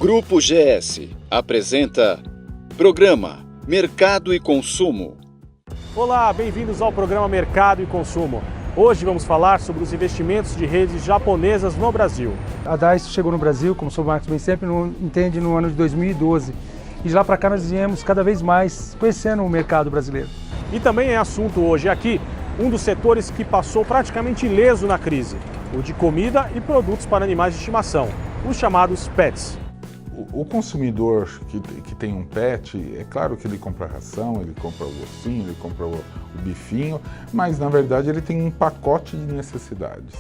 Grupo GS apresenta Programa Mercado e Consumo. Olá, bem-vindos ao programa Mercado e Consumo. Hoje vamos falar sobre os investimentos de redes japonesas no Brasil. A Daiso chegou no Brasil, como o Sr. Marcos bem sempre entende, no ano de 2012. E de lá para cá nós viemos cada vez mais conhecendo o mercado brasileiro. E também é assunto hoje aqui um dos setores que passou praticamente ileso na crise, o de comida e produtos para animais de estimação, os chamados PETs. O consumidor que tem um pet, é claro que ele compra ração, ele compra o ossinho, ele compra o bifinho, mas na verdade ele tem um pacote de necessidades.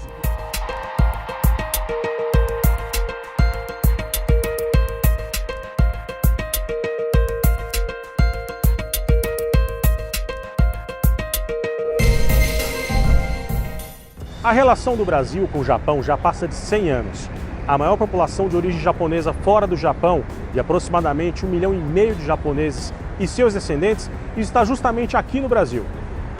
A relação do Brasil com o Japão já passa de 100 anos. A maior população de origem japonesa fora do Japão, de aproximadamente 1,5 milhão de japoneses e seus descendentes, está justamente aqui no Brasil.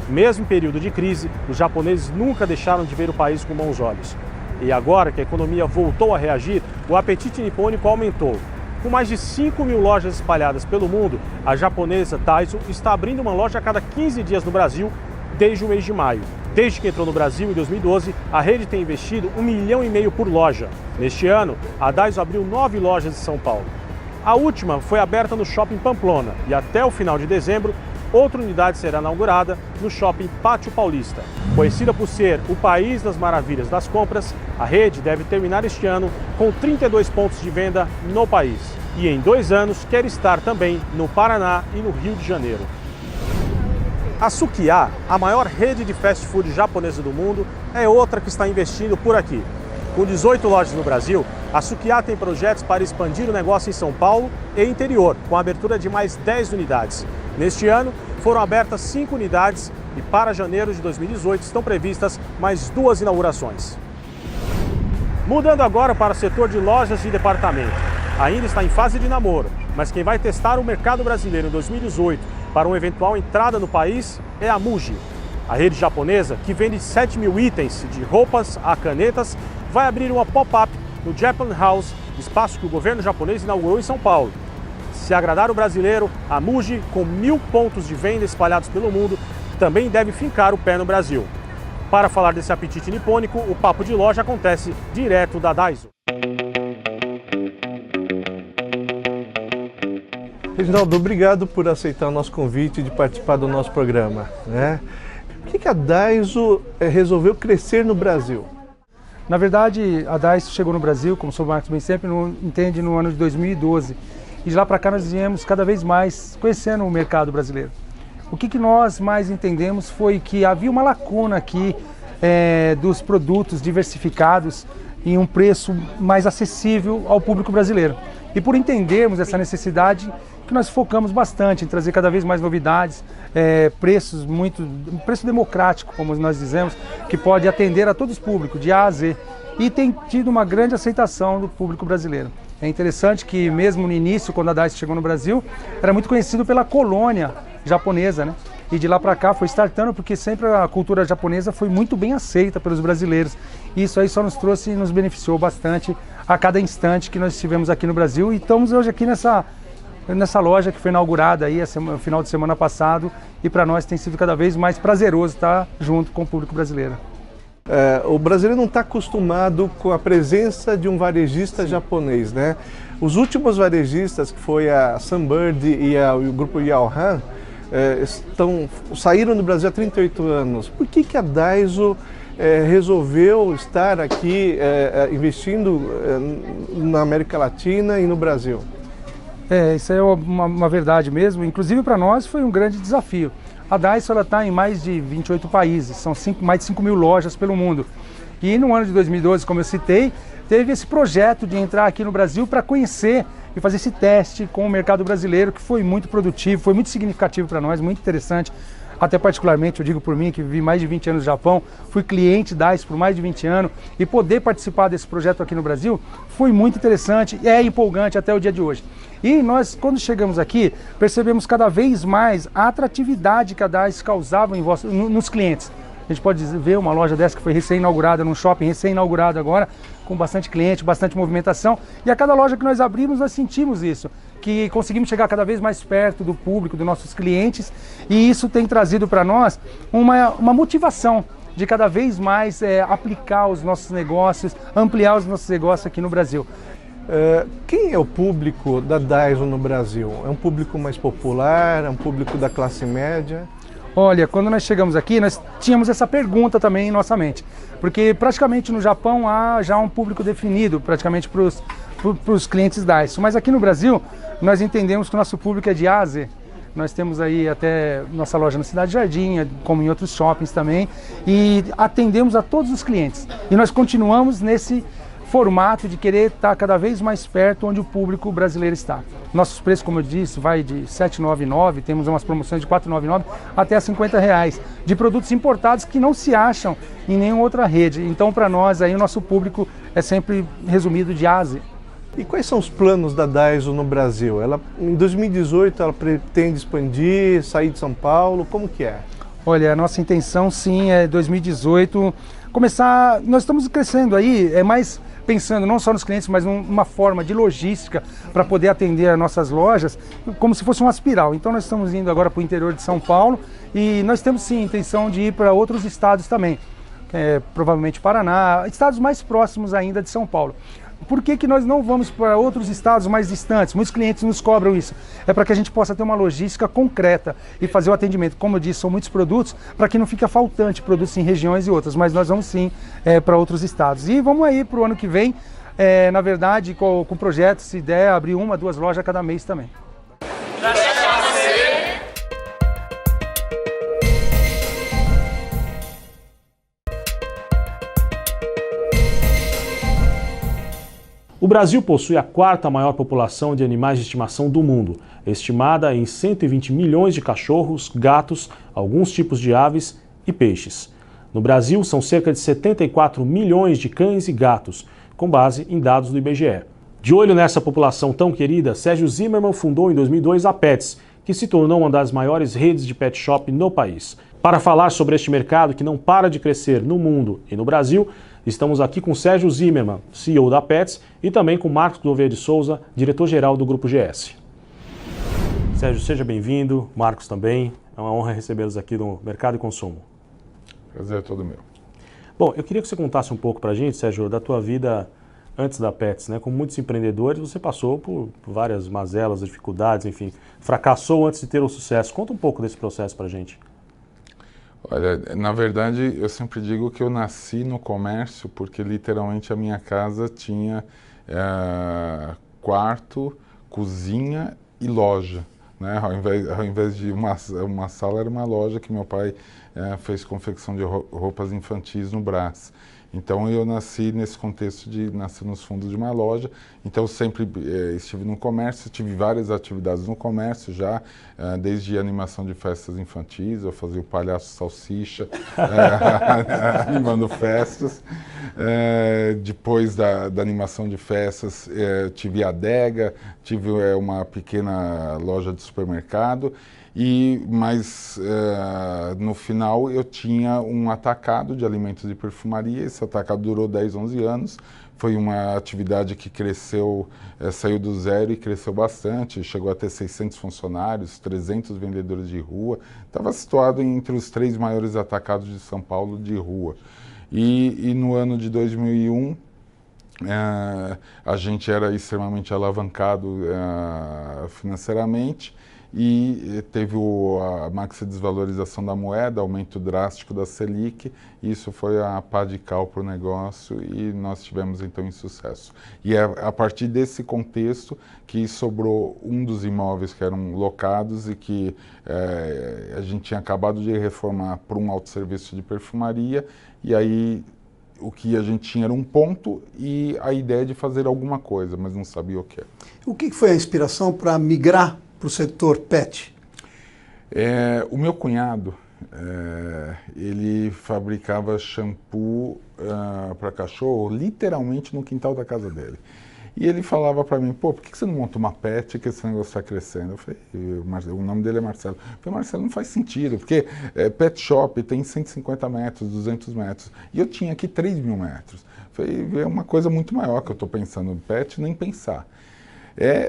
Mesmo em período de crise, os japoneses nunca deixaram de ver o país com bons olhos. E agora que a economia voltou a reagir, o apetite nipônico aumentou. Com mais de 5 mil lojas espalhadas pelo mundo, a japonesa Daiso está abrindo uma loja a cada 15 dias no Brasil desde o mês de maio. Desde que entrou no Brasil em 2012, a rede tem investido 1,5 milhão por loja. Neste ano, a Daiso abriu 9 lojas em São Paulo. A última foi aberta no Shopping Pamplona e até o final de dezembro, outra unidade será inaugurada no Shopping Pátio Paulista. Conhecida por ser o país das maravilhas das compras, a rede deve terminar este ano com 32 pontos de venda no país. E em 2 anos quer estar também no Paraná e no Rio de Janeiro. A Sukiá, a maior rede de fast food japonesa do mundo, é outra que está investindo por aqui. Com 18 lojas no Brasil, a Sukiá tem projetos para expandir o negócio em São Paulo e interior, com a abertura de mais 10 unidades. Neste ano, foram abertas 5 unidades e para janeiro de 2018 estão previstas mais 2 inaugurações. Mudando agora para o setor de lojas de departamento. Ainda está em fase de namoro, mas quem vai testar o mercado brasileiro em 2018 para uma eventual entrada no país é a Muji. A rede japonesa, que vende 7 mil itens de roupas a canetas, vai abrir uma pop-up no Japan House, espaço que o governo japonês inaugurou em São Paulo. Se agradar o brasileiro, a Muji, com 1.000 pontos de venda espalhados pelo mundo, também deve fincar o pé no Brasil. Para falar desse apetite nipônico, o Papo de Loja acontece direto da Daiso. Reginaldo, obrigado por aceitar o nosso convite de participar do nosso programa. Por que a Daiso resolveu crescer no Brasil? Na verdade, a Daiso chegou no Brasil, como o Sr. Marcos bem sempre entende, no ano de 2012. E de lá para cá nós viemos cada vez mais conhecendo o mercado brasileiro. O que nós mais entendemos foi que havia uma lacuna aqui dos produtos diversificados em um preço mais acessível ao público brasileiro. E por entendermos essa necessidade, que nós focamos bastante em trazer cada vez mais novidades, preço democrático, como nós dizemos, que pode atender a todos os públicos, de A a Z, e tem tido uma grande aceitação do público brasileiro. É interessante que mesmo no início, quando a Daiso chegou no Brasil, era muito conhecido pela colônia japonesa, né? E de lá para cá foi startando porque sempre a cultura japonesa foi muito bem aceita pelos brasileiros. E isso aí só nos trouxe e nos beneficiou bastante a cada instante que nós estivemos aqui no Brasil. E estamos hoje aqui nessa loja que foi inaugurada aí no final de semana passado, e para nós tem sido cada vez mais prazeroso estar junto com o público brasileiro. O brasileiro não está acostumado com a presença de um varejista japonês, né? Os últimos varejistas, que foi a Sunbird e o grupo Yaohan, saíram do Brasil há 38 anos. Por que a Daiso resolveu estar aqui investindo na América Latina e no Brasil? Isso é uma verdade mesmo. Inclusive para nós foi um grande desafio. A Daiso está em mais de 28 países, são mais de 5 mil lojas pelo mundo. E no ano de 2012, como eu citei, teve esse projeto de entrar aqui no Brasil para conhecer e fazer esse teste com o mercado brasileiro, que foi muito produtivo, foi muito significativo para nós, muito interessante. Até particularmente, eu digo por mim, que vivi mais de 20 anos no Japão, fui cliente da Daiso por mais de 20 anos, e poder participar desse projeto aqui no Brasil foi muito interessante e é empolgante até o dia de hoje. E nós, quando chegamos aqui, percebemos cada vez mais a atratividade que a Daiso causava nos clientes. A gente pode ver uma loja dessa que foi recém-inaugurada, num shopping recém-inaugurado agora, com bastante cliente, bastante movimentação. E a cada loja que nós abrimos, nós sentimos isso, que conseguimos chegar cada vez mais perto do público, dos nossos clientes, e isso tem trazido para nós uma motivação de cada vez mais aplicar os nossos negócios, ampliar os nossos negócios aqui no Brasil. Quem é o público da Dyson no Brasil? É um público mais popular? É um público da classe média? Olha, quando nós chegamos aqui, nós tínhamos essa pergunta também em nossa mente, porque praticamente no Japão há já um público definido, praticamente para os clientes Dyson, mas aqui no Brasil nós entendemos que o nosso público é de A a Z. Nós temos aí até nossa loja na Cidade Jardim, como em outros shoppings também, e atendemos a todos os clientes. E nós continuamos nesse formato de querer estar cada vez mais perto onde o público brasileiro está. Nossos preços, como eu disse, vai de R$ 7,99, temos umas promoções de R$ 4,99 até R$ 50, de produtos importados que não se acham em nenhuma outra rede. Então, para nós, aí o nosso público é sempre resumido de A a Z. E quais são os planos da Dyson no Brasil? Em 2018 ela pretende expandir, sair de São Paulo, como que é? Olha, a nossa intenção sim é 2018 começar, nós estamos crescendo aí, é mais pensando não só nos clientes, mas numa forma de logística para poder atender as nossas lojas, como se fosse uma espiral. Então nós estamos indo agora para o interior de São Paulo e nós temos sim a intenção de ir para outros estados também, provavelmente Paraná, estados mais próximos ainda de São Paulo. Por que nós não vamos para outros estados mais distantes? Muitos clientes nos cobram isso. É para que a gente possa ter uma logística concreta e fazer o atendimento. Como eu disse, são muitos produtos, para que não fique faltante produtos em regiões e outras. Mas nós vamos sim para outros estados. E vamos aí para o ano que vem, na verdade, com o projeto, se der, abrir 1, 2 lojas a cada mês também. O Brasil possui a 4ª maior população de animais de estimação do mundo, estimada em 120 milhões de cachorros, gatos, alguns tipos de aves e peixes. No Brasil, são cerca de 74 milhões de cães e gatos, com base em dados do IBGE. De olho nessa população tão querida, Sérgio Zimmermann fundou em 2002 a Petz, que se tornou uma das maiores redes de pet shop no país. Para falar sobre este mercado que não para de crescer no mundo e no Brasil, estamos aqui com Sérgio Zimmermann, CEO da Petz, e também com Marcos Gouveia de Souza, diretor-geral do Grupo GS. Sérgio, seja bem-vindo, Marcos também. É uma honra recebê-los aqui no Mercado e Consumo. Prazer é todo meu. Bom, eu queria que você contasse um pouco para a gente, Sérgio, da tua vida antes da Petz, né? Como muitos empreendedores, você passou por várias mazelas, dificuldades, enfim, fracassou antes de ter o sucesso. Conta um pouco desse processo para a gente. Olha, na verdade, eu sempre digo que eu nasci no comércio porque literalmente a minha casa tinha quarto, cozinha e loja, né? Ao invés de uma sala, era uma loja que meu pai fez confecção de roupas infantis no Brás. Então eu nasci nesse contexto de nascer nos fundos de uma loja, então eu sempre estive no comércio, tive várias atividades no comércio já, desde animação de festas infantis, eu fazia o Palhaço Salsicha, animando festas. Depois da animação de festas, tive a adega, tive uma pequena loja de supermercado, mas no final eu tinha um atacado de alimentos e perfumaria. Esse atacado durou 10, 11 anos. Foi uma atividade que cresceu, saiu do zero e cresceu bastante. Chegou a ter 600 funcionários, 300 vendedores de rua. Estava situado entre os 3 maiores atacados de São Paulo de rua. E no ano de 2001, a gente era extremamente alavancado financeiramente. E teve a máxima desvalorização da moeda, aumento drástico da Selic, e isso foi a pá de cal para o negócio e nós tivemos então insucesso. E é a partir desse contexto que sobrou um dos imóveis que eram locados e que a gente tinha acabado de reformar para um autosserviço de perfumaria, e aí o que a gente tinha era um ponto e a ideia de fazer alguma coisa, mas não sabia o que. O que foi a inspiração para migrar para o setor pet? O meu cunhado, ele fabricava shampoo para cachorro literalmente no quintal da casa dele. E ele falava para mim, pô, por que você não monta uma pet que esse negócio está crescendo? Eu falei, o nome dele é Marcelo. Eu falei, Marcelo, não faz sentido, porque pet shop tem 150 metros, 200 metros, e eu tinha aqui 3.000 metros. Eu falei, é uma coisa muito maior que eu estou pensando, pet, nem pensar.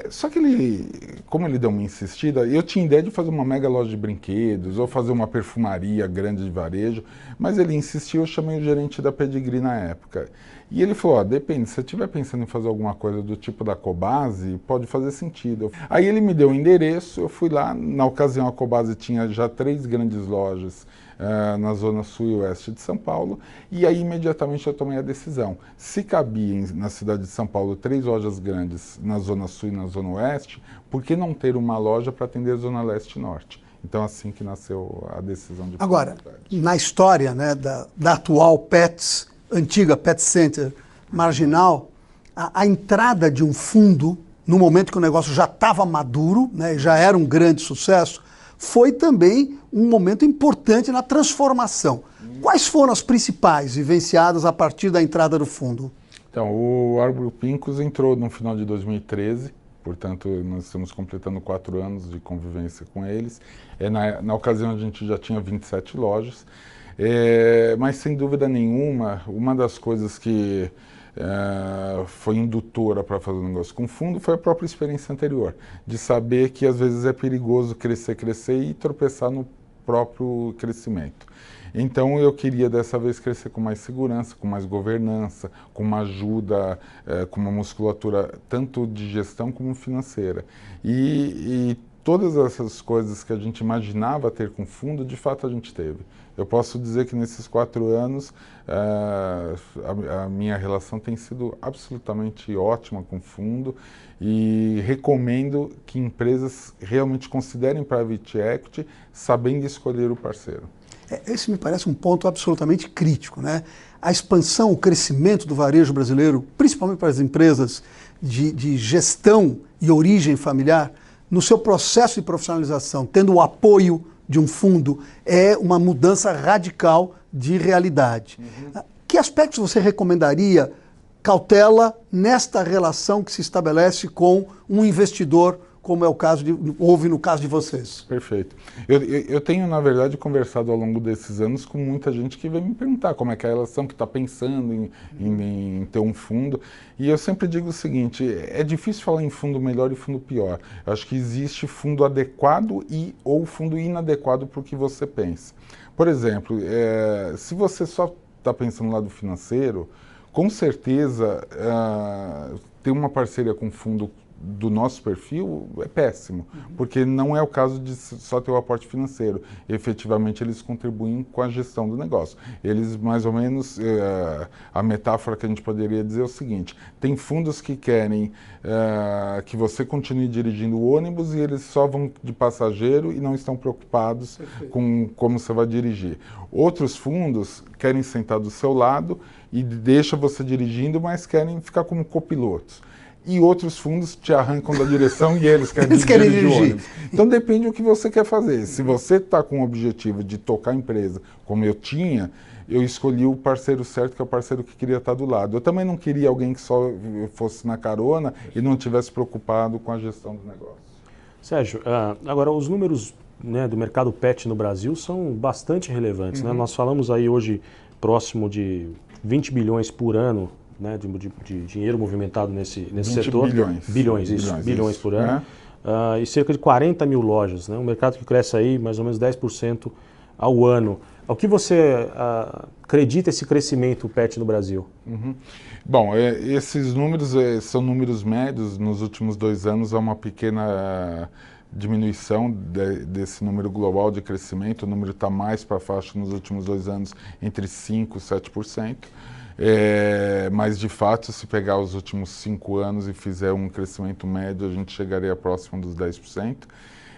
Só que como ele deu uma insistida, eu tinha ideia de fazer uma mega loja de brinquedos, ou fazer uma perfumaria grande de varejo, mas ele insistiu, eu chamei o gerente da Pedigree na época. E ele falou, depende, se você estiver pensando em fazer alguma coisa do tipo da Cobasi, pode fazer sentido. Aí ele me deu o endereço, eu fui lá, na ocasião a Cobasi tinha já 3 grandes lojas na zona sul e oeste de São Paulo, e aí imediatamente eu tomei a decisão. Se cabia na cidade de São Paulo 3 lojas grandes na zona sul e na zona oeste, por que não ter uma loja para atender a zona leste e norte? Então assim que nasceu a decisão de... Agora, na história, né, da atual Pets, antiga Pet Center Marginal, a entrada de um fundo, no momento que o negócio já estava maduro, né, já era um grande sucesso, foi também um momento importante na transformação. Quais foram as principais vivenciadas a partir da entrada do fundo? Então, o Arbor Pincus entrou no final de 2013, portanto, nós estamos completando 4 anos de convivência com eles. Na ocasião, a gente já tinha 27 lojas, mas sem dúvida nenhuma, uma das coisas que foi indutora para fazer o negócio com fundo foi a própria experiência anterior, de saber que às vezes é perigoso crescer e tropeçar no próprio crescimento. Então eu queria dessa vez crescer com mais segurança, com mais governança, com uma ajuda, com uma musculatura tanto de gestão como financeira. E todas essas coisas que a gente imaginava ter com fundo, de fato a gente teve. Eu posso dizer que nesses 4 anos a minha relação tem sido absolutamente ótima com o fundo e recomendo que empresas realmente considerem private equity sabendo escolher o parceiro. Esse me parece um ponto absolutamente crítico, né? A expansão, o crescimento do varejo brasileiro, principalmente para as empresas de gestão e origem familiar, no seu processo de profissionalização, tendo o apoio de um fundo, é uma mudança radical de realidade. Que aspectos você recomendaria cautela nesta relação que se estabelece com um investidor, como é o caso houve no caso de vocês? Perfeito. Eu tenho, na verdade, conversado ao longo desses anos com muita gente que vem me perguntar como é que é a relação, que está pensando em ter um fundo. E eu sempre digo o seguinte, é difícil falar em fundo melhor e fundo pior. Eu acho que existe fundo adequado ou fundo inadequado para o que você pensa. Por exemplo, se você só está pensando no lado financeiro, com certeza ter uma parceria com fundo do nosso perfil é péssimo, porque não é o caso de só ter o aporte financeiro. Efetivamente, eles contribuem com a gestão do negócio. Eles, mais ou menos, a metáfora que a gente poderia dizer é o seguinte, tem fundos que querem que você continue dirigindo o ônibus e eles só vão de passageiro e não estão preocupados com como você vai dirigir. Outros fundos querem sentar do seu lado e deixa você dirigindo, mas querem ficar como copilotos. E outros fundos te arrancam da direção e eles querem dirigir o ônibus. Então depende do que você quer fazer. Se você está com o objetivo de tocar a empresa, como eu tinha, eu escolhi o parceiro certo, que é o parceiro que queria estar do lado. Eu também não queria alguém que só fosse na carona e não estivesse preocupado com a gestão do negócio. Sérgio, agora os números, né, do mercado pet no Brasil são bastante relevantes. Né? Nós falamos aí hoje próximo de 20 bilhões por ano, né, de dinheiro movimentado nesse setor. Bilhões por ano. E cerca de 40 mil lojas, né, um mercado que cresce aí mais ou menos 10% ao ano. O que você acredita esse crescimento pet no Brasil? Bom, esses números são números médios. Nos últimos 2 anos há uma pequena diminuição desse número global de crescimento. O número está mais para a faixa nos últimos 2 anos, entre 5% e 7%. Mas de fato, se pegar os últimos 5 anos e fizer um crescimento médio, a gente chegaria próximo dos 10%.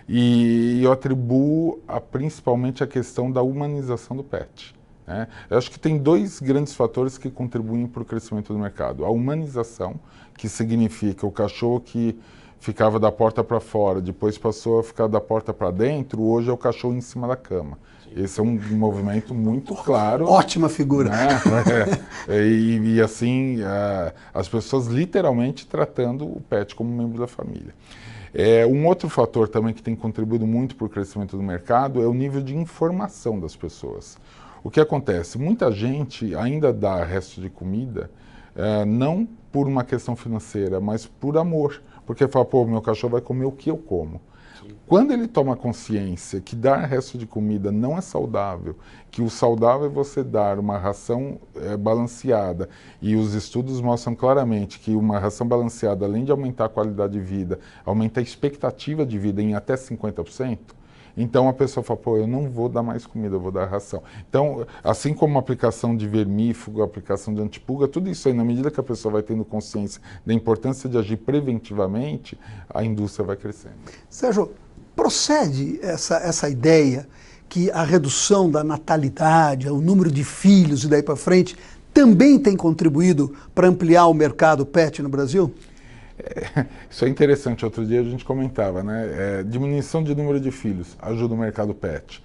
E eu atribuo principalmente a questão da humanização do pet. Né? Eu acho que tem 2 grandes fatores que contribuem para o crescimento do mercado. A humanização, que significa o cachorro que ficava da porta para fora, depois passou a ficar da porta para dentro, hoje é o cachorro em cima da cama. Esse é um movimento muito claro. Ótima figura. Né? E assim, as pessoas literalmente tratando o pet como membro da família. Um outro fator também que tem contribuído muito para o crescimento do mercado é o nível de informação das pessoas. O que acontece? Muita gente ainda dá resto de comida, não por uma questão financeira, mas por amor. Porque fala, pô, meu cachorro vai comer o que eu como. Quando ele toma consciência que dar resto de comida não é saudável, que o saudável é você dar uma ração balanceada, e os estudos mostram claramente que uma ração balanceada, além de aumentar a qualidade de vida, aumenta a expectativa de vida em até 50%, então a pessoa fala, pô, eu não vou dar mais comida, eu vou dar ração. Então, assim como a aplicação de vermífugo, a aplicação de antipulga, tudo isso aí, na medida que a pessoa vai tendo consciência da importância de agir preventivamente, a indústria vai crescendo. Sérgio, procede essa ideia que a redução da natalidade, o número de filhos e daí para frente, também tem contribuído para ampliar o mercado pet no Brasil? Isso é interessante. Outro dia a gente comentava, né? Diminuição de número de filhos ajuda o mercado pet.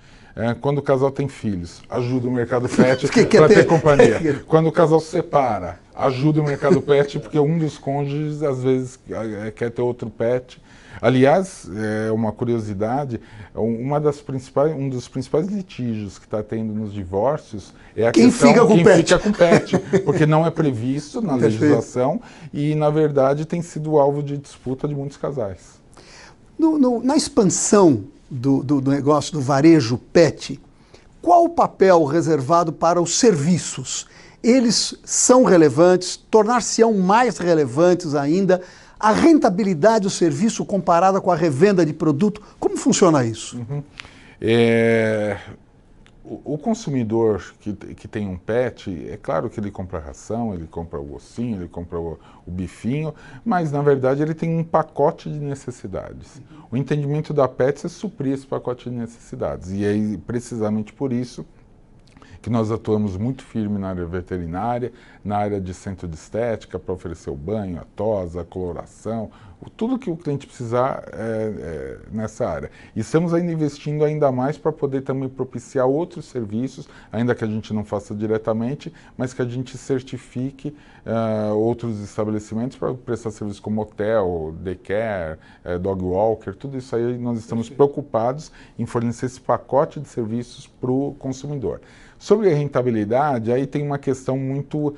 Quando o casal tem filhos, ajuda o mercado pet para ter companhia. Quando o casal se separa, ajuda o mercado pet porque um dos cônjuges às vezes quer ter outro pet. Aliás, uma curiosidade, um dos principais litígios que está tendo nos divórcios é a quem fica com pet, porque não é previsto na legislação e, na verdade, tem sido alvo de disputa de muitos casais. Na expansão do negócio do varejo pet, qual o papel reservado para os serviços? Eles são relevantes, tornar-se-ão mais relevantes ainda. A rentabilidade do serviço comparada com a revenda de produto, como funciona isso? O consumidor que tem um pet, é claro que ele compra a ração, ele compra o ossinho, ele compra o bifinho, mas na verdade ele tem um pacote de necessidades. O entendimento da Pets é suprir esse pacote de necessidades, e é precisamente por isso que nós atuamos muito firme na área veterinária, na área de centro de estética, para oferecer o banho, a tosa, a coloração, tudo que o cliente precisar nessa área. E estamos ainda investindo ainda mais para poder também propiciar outros serviços, ainda que a gente não faça diretamente, mas que a gente certifique outros estabelecimentos para prestar serviços como hotel, daycare, dog walker, tudo isso aí nós estamos preocupados em fornecer esse pacote de serviços para o consumidor. Sobre a rentabilidade, aí tem uma questão muito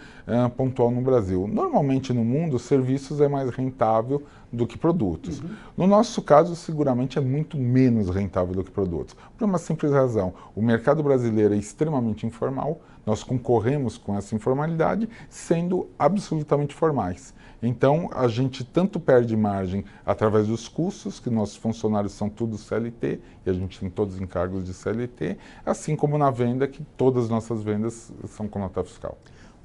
pontual no Brasil. Normalmente no mundo, serviços é mais rentável do que produtos. No nosso caso, seguramente é muito menos rentável do que produtos. Por uma simples razão, o mercado brasileiro é extremamente informal, nós concorremos com essa informalidade sendo absolutamente formais. Então, a gente tanto perde margem através dos custos, que nossos funcionários são todos CLT, e a gente tem todos os encargos de CLT, assim como na venda, que todas as nossas vendas são com nota fiscal.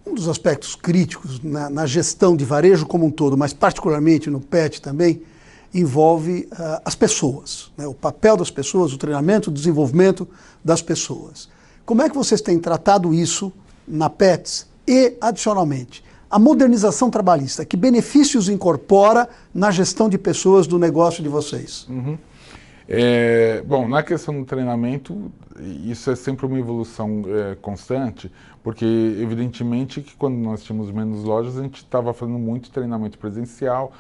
Um dos aspectos críticos na gestão de varejo como um todo, mas particularmente no PET também, envolve as pessoas, né? O papel das pessoas, o treinamento, o desenvolvimento das pessoas. Como é que vocês têm tratado isso na PETS e, adicionalmente, a modernização trabalhista? Que benefícios incorpora na gestão de pessoas do negócio de vocês? Bom, na questão do treinamento, isso é sempre uma evolução constante, porque evidentemente que quando nós tínhamos menos lojas, a gente estava fazendo muito treinamento presencial,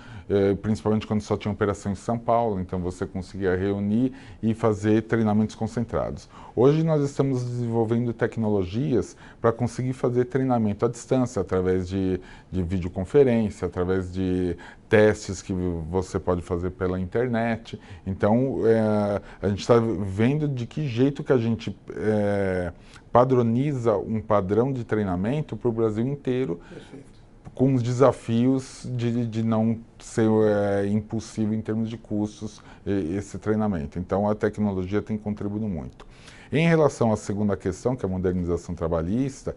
principalmente quando só tinha operação em São Paulo, então você conseguia reunir e fazer treinamentos concentrados. Hoje nós estamos desenvolvendo tecnologias para conseguir fazer treinamento à distância, através de videoconferência, através de testes que você pode fazer pela internet. Então, a gente está vendo de que jeito que a gente padroniza um padrão de treinamento para o Brasil inteiro. Perfeito. Com os desafios de não ser impossível em termos de custos esse treinamento. Então, a tecnologia tem contribuído muito. Em relação à segunda questão, que é a modernização trabalhista,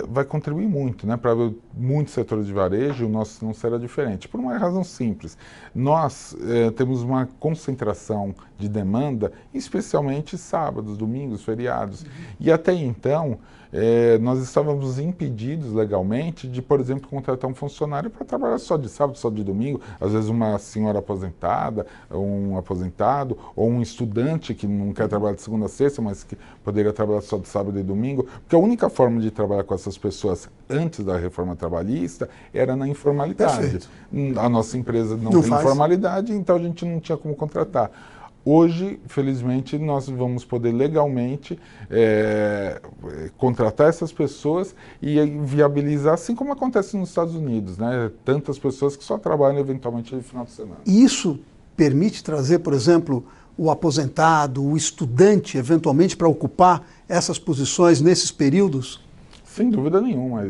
vai contribuir muito, né? Para muitos setores de varejo, o nosso não será diferente, por uma razão simples. Nós temos uma concentração de demanda, especialmente sábados, domingos, feriados. E até então, nós estávamos impedidos legalmente de, por exemplo, contratar um funcionário para trabalhar só de sábado, só de domingo, às vezes uma senhora aposentada, um aposentado, ou um estudante que não quer trabalhar de segunda a sexta, mas que poderia trabalhar só de sábado e domingo, porque a única forma de trabalhar com essas pessoas antes da reforma trabalhista era na informalidade. Perfeito. A nossa empresa não tem faz. informalidade, então a gente não tinha como contratar. Hoje, felizmente, nós vamos poder legalmente contratar essas pessoas e viabilizar, assim como acontece nos Estados Unidos, né? Tantas pessoas que só trabalham eventualmente no final de semana. E isso permite trazer, por exemplo, o aposentado, o estudante, eventualmente, para ocupar essas posições nesses períodos? Sem dúvida nenhuma.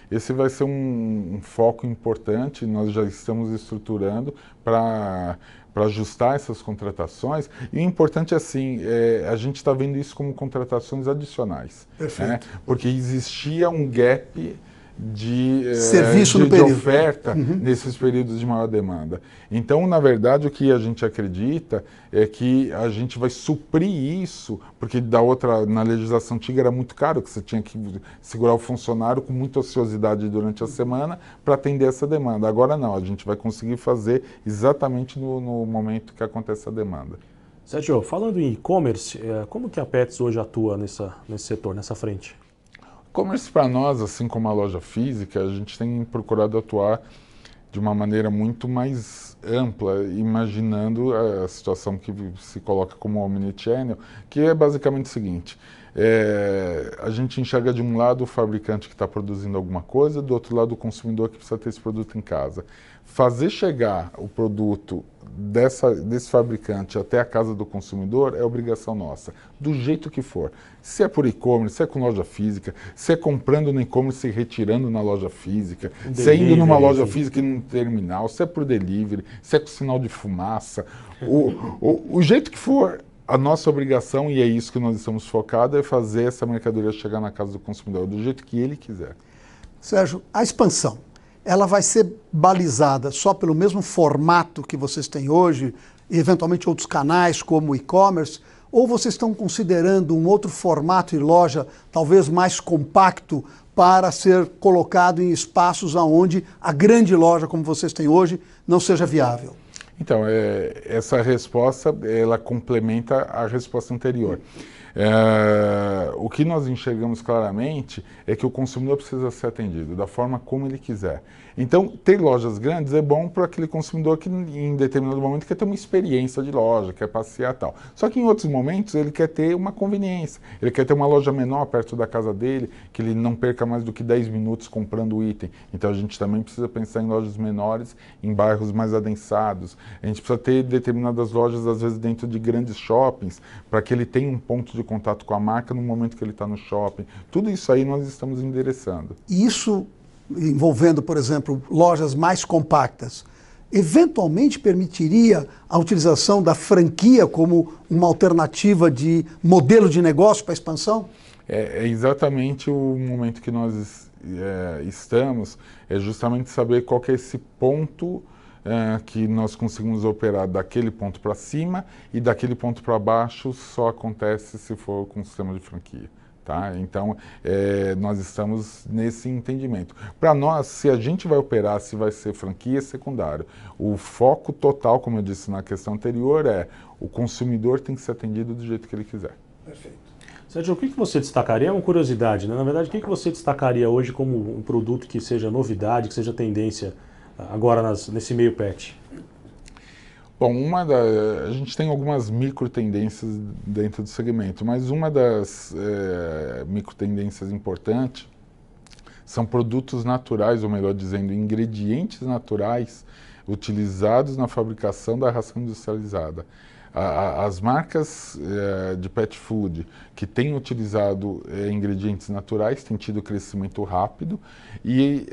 Esse vai ser um foco importante. Nós já estamos estruturando para ajustar essas contratações. E o importante é assim, a gente está vendo isso como contratações adicionais. Perfeito. Né? Porque existia um gap de serviço no período. oferta nesses períodos de maior demanda. Então, na verdade, o que a gente acredita é que a gente vai suprir isso, porque na legislação antiga era muito caro, que você tinha que segurar o funcionário com muita ociosidade durante a semana para atender essa demanda. Agora não, a gente vai conseguir fazer exatamente no momento que acontece a demanda. Sérgio, falando em e-commerce, como que a Petz hoje atua nesse setor, nessa frente? E-commerce para nós, assim como a loja física, a gente tem procurado atuar de uma maneira muito mais ampla, imaginando a situação que se coloca como omnichannel, que é basicamente o seguinte, a gente enxerga de um lado o fabricante que está produzindo alguma coisa, do outro lado o consumidor que precisa ter esse produto em casa. Fazer chegar o produto desse fabricante até a casa do consumidor é obrigação nossa, do jeito que for. Se é por e-commerce, se é com loja física, se é comprando no e-commerce e retirando na loja física, se é indo numa loja física e num terminal, se é por delivery, se é com sinal de fumaça, o jeito que for, a nossa obrigação, e é isso que nós estamos focados, é fazer essa mercadoria chegar na casa do consumidor, do jeito que ele quiser. Sérgio, a expansão, ela vai ser balizada só pelo mesmo formato que vocês têm hoje, e eventualmente outros canais como o e-commerce, ou vocês estão considerando um outro formato de loja, talvez mais compacto, para ser colocado em espaços onde a grande loja, como vocês têm hoje, não seja viável? Então, essa resposta, ela complementa a resposta anterior. O que nós enxergamos claramente é que o consumidor precisa ser atendido da forma como ele quiser. Então, ter lojas grandes é bom para aquele consumidor que em determinado momento quer ter uma experiência de loja, quer passear e tal. Só que em outros momentos ele quer ter uma conveniência, ele quer ter uma loja menor perto da casa dele, que ele não perca mais do que 10 minutos comprando o item. Então a gente também precisa pensar em lojas menores, em bairros mais adensados. A gente precisa ter determinadas lojas, às vezes, dentro de grandes shoppings, para que ele tenha um ponto de contato com a marca no momento que ele está no shopping. Tudo isso aí nós estamos endereçando. E isso, envolvendo, por exemplo, lojas mais compactas, eventualmente permitiria a utilização da franquia como uma alternativa de modelo de negócio para a expansão? É exatamente o momento que nós estamos, é justamente saber qual que é esse ponto que nós conseguimos operar daquele ponto para cima, e daquele ponto para baixo só acontece se for com sistema de franquia. Tá? Então, nós estamos nesse entendimento. Para nós, se a gente vai operar, se vai ser franquia, é secundário. O foco total, como eu disse na questão anterior, o consumidor tem que ser atendido do jeito que ele quiser. Perfeito. Sérgio, o que você destacaria? É uma curiosidade, né? Na verdade, o que você destacaria hoje como um produto que seja novidade, que seja tendência agora nesse meio pet? Bom, a gente tem algumas micro tendências dentro do segmento, mas uma das micro tendências importantes são produtos naturais, ou melhor dizendo, ingredientes naturais utilizados na fabricação da ração industrializada. As marcas de pet food que têm utilizado ingredientes naturais têm tido crescimento rápido, e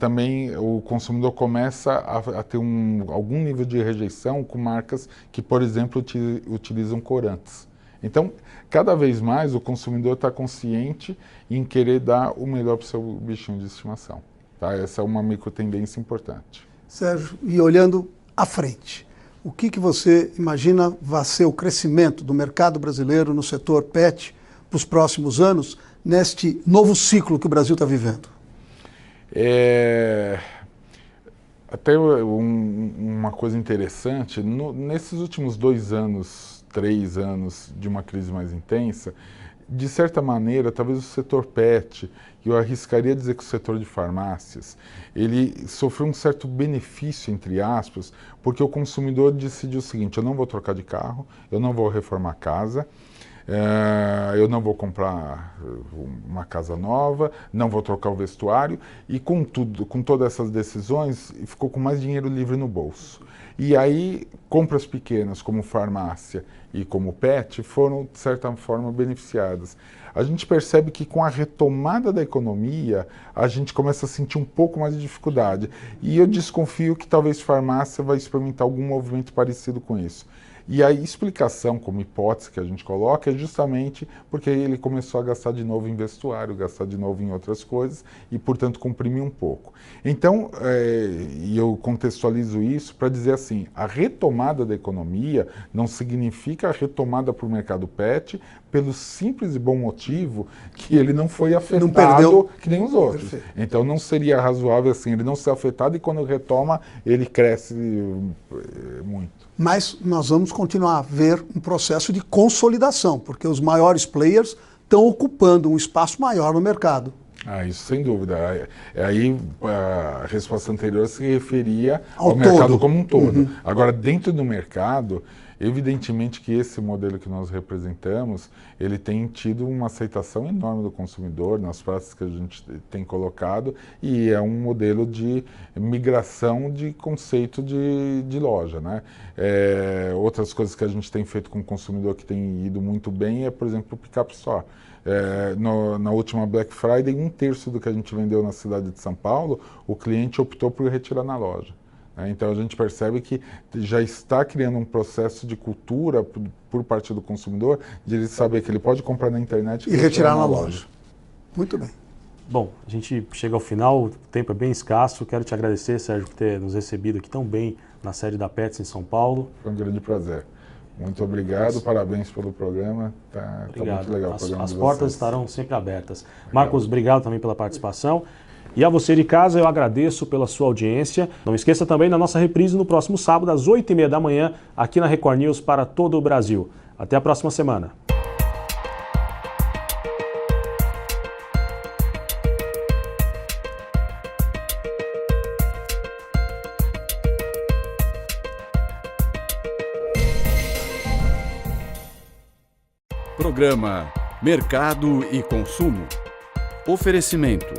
também o consumidor começa a ter algum nível de rejeição com marcas que, por exemplo, utilizam corantes. Então, cada vez mais o consumidor está consciente em querer dar o melhor para o seu bichinho de estimação. Tá? Essa é uma micro tendência importante. Sérgio, e olhando à frente, o que você imagina vai ser o crescimento do mercado brasileiro no setor pet para os próximos anos, neste novo ciclo que o Brasil está vivendo? Até uma coisa interessante, nesses últimos 2 anos, 3 anos de uma crise mais intensa, de certa maneira, talvez o setor PET, eu arriscaria dizer que o setor de farmácias, ele sofreu um certo benefício, entre aspas, porque o consumidor decidiu o seguinte: eu não vou trocar de carro, eu não vou reformar a casa, eu não vou comprar uma casa nova, não vou trocar o vestuário, e com todas essas decisões, ficou com mais dinheiro livre no bolso. E aí, compras pequenas como farmácia e como PET foram, de certa forma, beneficiadas. A gente percebe que com a retomada da economia, a gente começa a sentir um pouco mais de dificuldade. E eu desconfio que talvez farmácia vai experimentar algum movimento parecido com isso. E a explicação, como hipótese que a gente coloca, é justamente porque ele começou a gastar de novo em vestuário, gastar de novo em outras coisas e, portanto, comprimir um pouco. Então, e eu contextualizo isso para dizer assim, a retomada da economia não significa a retomada para o mercado PET pelo simples e bom motivo que ele não foi afetado que nem os outros. Perfeito. Então, não seria razoável assim, ele não ser afetado e quando retoma, ele cresce muito. Mas nós vamos continuar a ver um processo de consolidação, porque os maiores players estão ocupando um espaço maior no mercado. Isso sem dúvida. Aí a resposta anterior se referia ao mercado como um todo. Uhum. Agora, dentro do mercado, evidentemente que esse modelo que nós representamos, ele tem tido uma aceitação enorme do consumidor nas práticas que a gente tem colocado e é um modelo de migração de conceito de loja, né? Outras coisas que a gente tem feito com o consumidor que tem ido muito bem é, por exemplo, o Pickup Store. Na última Black Friday, 1/3 do que a gente vendeu na cidade de São Paulo, o cliente optou por retirar na loja. Então a gente percebe que já está criando um processo de cultura por parte do consumidor, de ele saber que ele pode comprar na internet e retirar na loja. Muito bem. Bom, a gente chega ao final, o tempo é bem escasso. Quero te agradecer, Sérgio, por ter nos recebido aqui tão bem na sede da Petz em São Paulo. Foi um grande prazer. Muito obrigado, parabéns pelo programa. Tá muito legal o programa. As portas estarão sempre abertas. Marcos, obrigado também pela participação. E a você de casa, eu agradeço pela sua audiência. Não esqueça também da nossa reprise no próximo sábado, às 8h30 da manhã, aqui na Record News para todo o Brasil. Até a próxima semana. Programa Mercado e Consumo. Oferecimento: